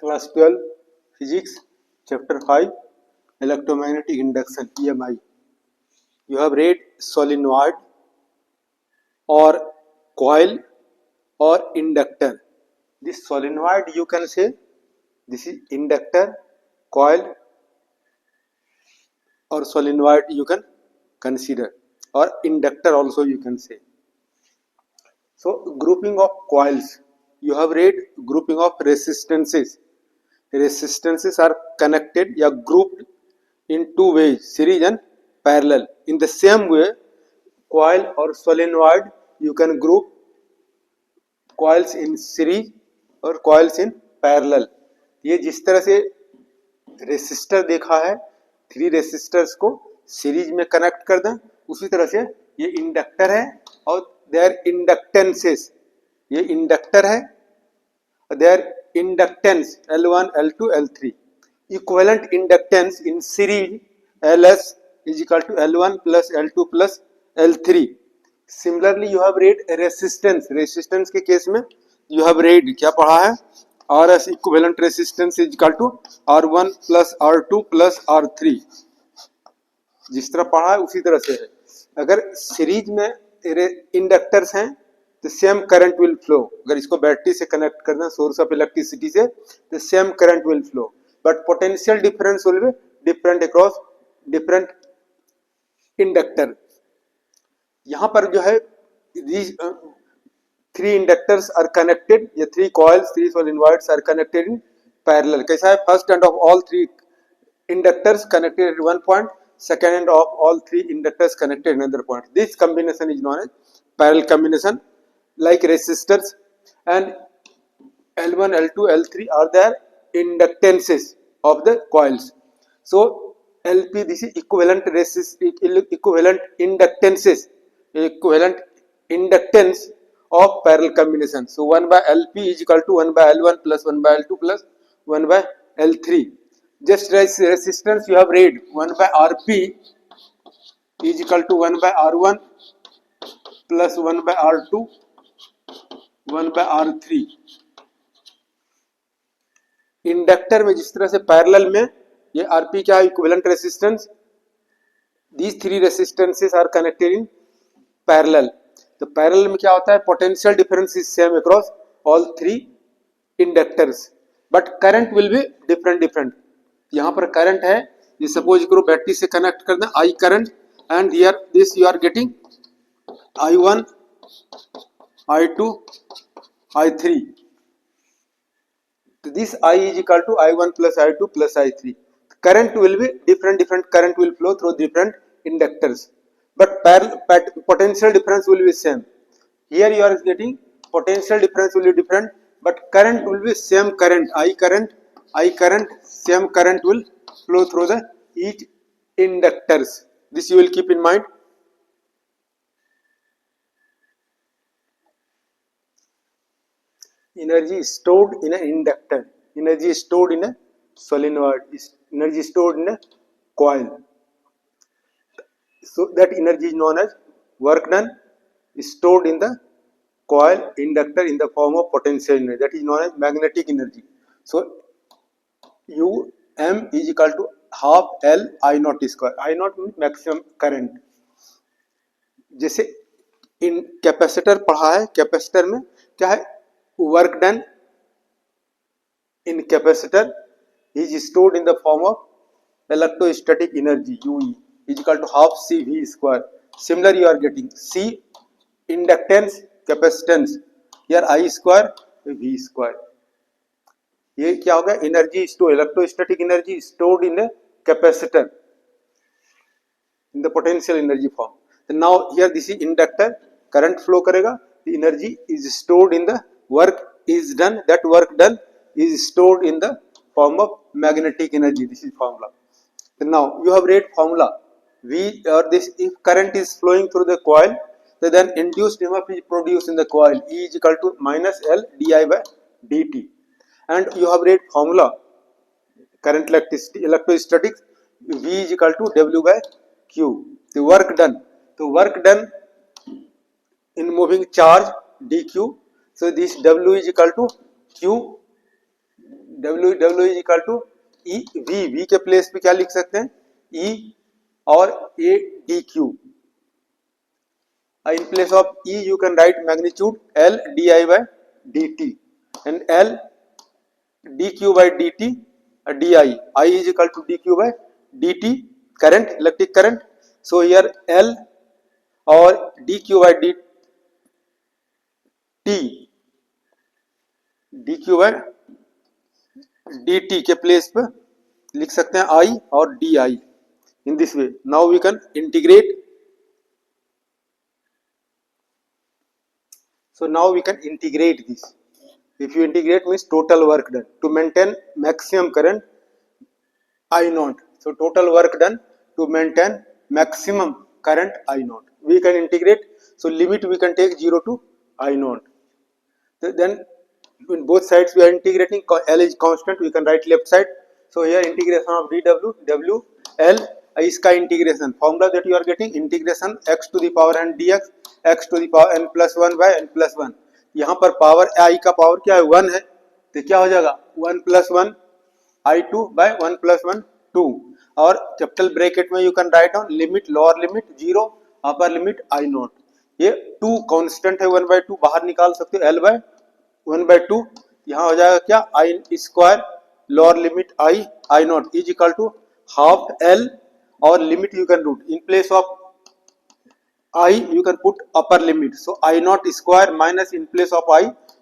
Class 12 Physics Chapter 5 Electromagnetic Induction EMI. You have read solenoid or coil or inductor. This solenoid you can say, this is inductor, coil or solenoid you can consider, or inductor also you can say. So grouping of coils, you have read grouping of resistances. Resistances are connected or grouped in two ways, series and parallel. In the same way, coil or solenoid you can group coils in series और coils in parallel. ये जिस तरह से resistor देखा है, three resistors को series में connect कर दें, उसी तरह से ये इंडक्टर है और देयर इंडक्टेंसेस, ये इंडक्टर है और there inductance L1, L2, L3. Equivalent inductance in series Ls is equal to L1 plus L2 plus L3. Similarly, you have read resistance. Resistance के केस में you have read क्या पढ़ा है? Rs equivalent resistance is equal to R1 plus R2 plus R3. जिस तरह पढ़ा है उसी तरह से है. अगर सीरीज में इंडक्टर्स हैं तो सेम करंट विल फ्लो. अगर इसको बैटरी से कनेक्ट करना सोर्स ऑफ इलेक्ट्रिसिटी से तो same current will flow, but potential difference will be different across different inductor. यहां पर जो है थ्री इंडक्टर्स आर कनेक्टेड, या three coils, three solenoids are connected in parallel. कैसा है? First end of all three inductors connected at one point, second end of all three inductors connected at another point. This combination is known as parallel combination. Like resistors and L1, L2, L3 are their inductances of the coils. So LP, this is equivalent equivalent inductances, equivalent inductance of parallel combination. So 1 by LP is equal to 1 by L1 plus 1 by L2 plus 1 by L3. Just resistance you have read, 1 by Rp is equal to 1 by R1 plus 1 by R2 1 by R3. Inductor में जिस तरह से parallel में ये Rp क्या है? Equivalent resistance. These three resistances are connected in parallel. तो parallel में क्या होता है? Potential difference is same across all three inductors, but current will be different. यहाँ पर करंट है, ये सपोज करो बैटरी से कनेक्ट कर दें, I current, and here this you are getting I1, I2, I3. So this I is equal to I1 plus I2 plus I3. Current will be different current will flow through different inductors, but potential difference will be same. Here you are getting potential difference will be different, but current will be same current. I current, same current will flow through the each inductors. This you will keep in mind. Energy stored in an inductor, energy stored in a solenoid, energy stored in a coil. So that energy is known as work done stored in the coil inductor in the form of potential energy, that is known as magnetic energy. So M is equal to half L I naught square. I naught means maximum current. जैसे इन capacitor पढ़ा है, capacitor में क्या है? Work done in capacitor is stored in the form of electrostatic energy UE is equal to half CV square. Similar you are getting C inductance, capacitance, here I square V square. ये क्या होगा? Energy store, electrostatic energy stored in capacitor in the potential energy form. Now here this is inductor, current flow करेगा, the energy is stored in the work is done, that work done is stored in the form of magnetic energy. This is formula. So now you have read formula V, or this, if current is flowing through the coil, so then induced EMF is produced in the coil, E is equal to minus L di by dt. And you have read formula current electrostatics, V is equal to W by Q. The work done, in moving charge dq. So this W is equal to Q W is equal to E V के place पे क्या लिख सकते हैं, E और A D Q. In place of E you can write magnitude L di by dt and L dq by dt di. I is equal to dq by dt, current, electric current. So here L और dq by dq by dt के place पे लिख सकते हैं I और di. In this way now we can integrate. So now we can integrate this. If you integrate means total work done to maintain maximum current I naught. So total work done to maintain maximum current I naught. We can integrate. So limit we can take 0 to I naught. Then in both sides we are integrating. L is constant. We can write left side. So here integration of dw w L इसका integration formula that you are getting integration x to the power n dx x to the power n plus 1 by n plus 1. यहाँ पर power I का power क्या है 1 है, तो क्या हो जाएगा 1 plus 1 I2 by 1 plus 1 2. और कैपिटल ब्रैकेट में you can write down limit lower limit 0 upper limit I not. ये 2 कांस्टेंट है 1/2 बाहर निकाल सकते हो L by 1/2. यहाँ हो जाएगा क्या I square lower limit I not is equal to half L और limit you can root in place of I you can put upper limit. So I naught square minus in place of I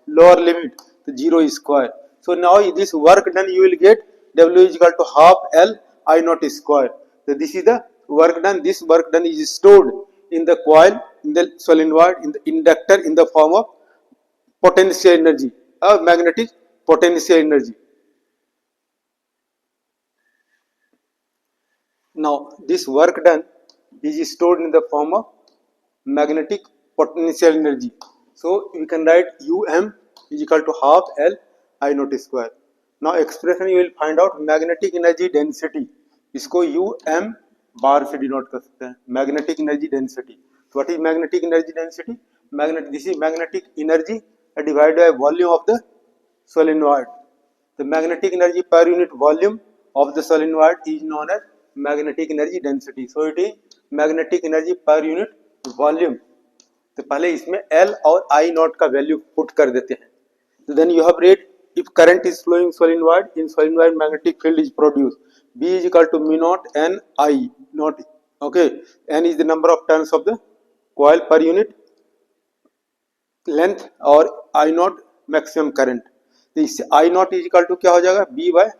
lower limit, so 0 square. So now this work done you will get W is equal to half L I naught square. So this is the work done. This work done is stored in the coil, in the solenoid, in the inductor in the form of potential energy or magnetic potential energy. Now this work done is stored in the form of magnetic potential energy. So we can write Um is equal to half L I naught square. Now expression you will find out magnetic energy density. इसको Um बार से denote कर सकते हैं magnetic energy density. So what is magnetic energy density? This is magnetic energy divided by volume of the solenoid. The magnetic energy per unit volume of the solenoid is known as magnetic energy density. So it is magnetic energy per unit volume. तो पहले इसमें L और I not का value put कर देते हैं. तो then you have read if current is flowing solenoid in solenoid magnetic field is produce B is equal to mu not N I not. Okay, N is the number of turns of the coil per unit length और I not maximum current. तो इससे I not is equal to क्या हो जाएगा B by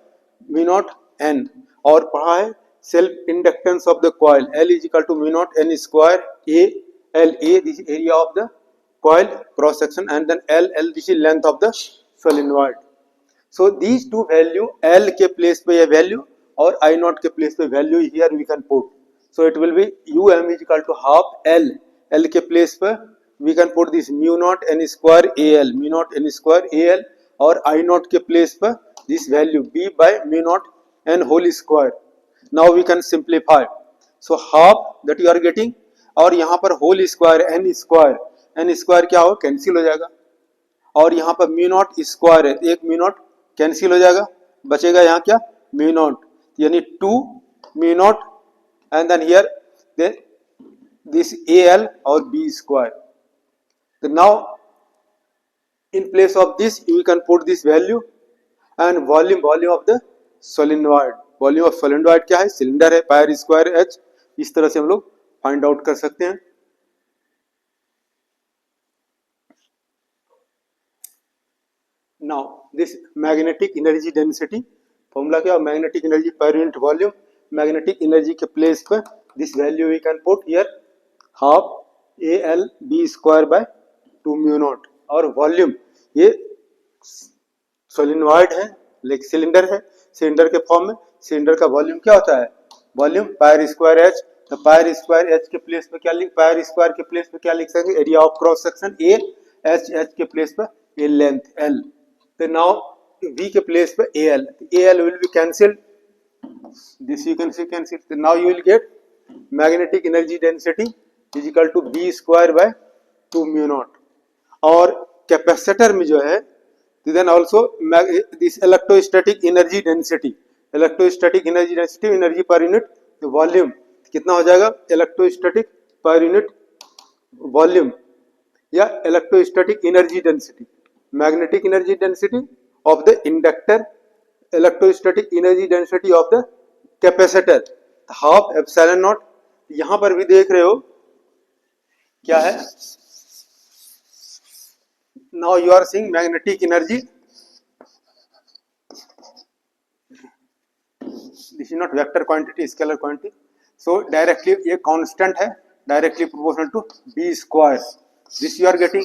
mu not N. और पढ़ा है self inductance of the coil L is equal to mu naught N square A L A, this is area of the coil cross section, and then L this is length of the solenoid. So these two value L के place पे ये value और I naught के place पे value here we can put. So it will be Um is equal to half L के place पे we can put this mu naught N square AL mu naught N square AL और I naught के place पे this value B by mu naught N whole square. Now we can simplify. So half that you are getting और यहाँ पर whole square n square क्या हो cancel हो जाएगा और यहाँ पर म्यू नॉट स्क्वायर है एक म्यू नॉट कैंसिल हो जाएगा बचेगा यहाँ क्या म्यू नॉट यानी 2 mu not and then here then this AL और B square. So now in place of this you can put this value and volume of the solenoid. Volume of solenoid क्या है cylinder है pier square H. इस तरह से हम लोग find out कर सकते हैं. Now this magnetic energy density formula क्या magnetic energy per unit volume. Magnetic energy के प्लेस पर this value we can put here half AL B square by 2 mu naught. और वॉल्यूम ये सोलिनॉइड है like cylinder है cylinder के form में. Cylinder का वॉल्यूम क्या होता है वॉल्यूम पायर स्क्वायर H. तो पायर स्क्वायर H के प्लेस पे क्या लिख पायर स्क्वायर के प्लेस पे क्या लिख सकते area of cross section A H के प्लेस पे A लेंथ L. तो नाउ V के प्लेस पे AL AL will be cancelled this you can see cancel. तो now you will get magnetic energy density is equal to B square by 2 mu naught. और capacitor में जो है then also this electrostatic energy density, energy per unit volume कितना हो जाएगा, electrostatic per unit volume या electrostatic energy density, magnetic energy density of the inductor, electrostatic energy density of the capacitor, half epsilon not. यहां पर भी देख रहे हो क्या है, now you are seeing magnetic energy, this is not vector quantity, scalar quantity. So directly ये constant है, directly proportional to B square, this you are getting,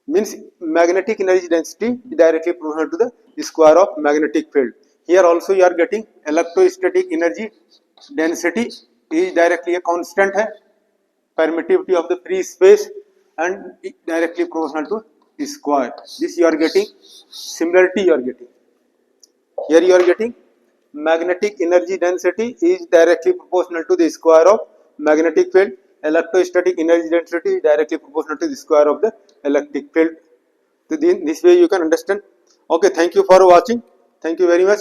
means magnetic energy density is directly proportional to the square of magnetic field. Here also you are getting electrostatic energy density is directly a constant है, permittivity of the free space and directly proportional to square. This you are getting, similarity you are getting. Here you are getting magnetic energy density is directly proportional to the square of magnetic field. Electrostatic energy density is directly proportional to the square of the electric field. So this way you can understand. Okay, thank you for watching. Thank you very much.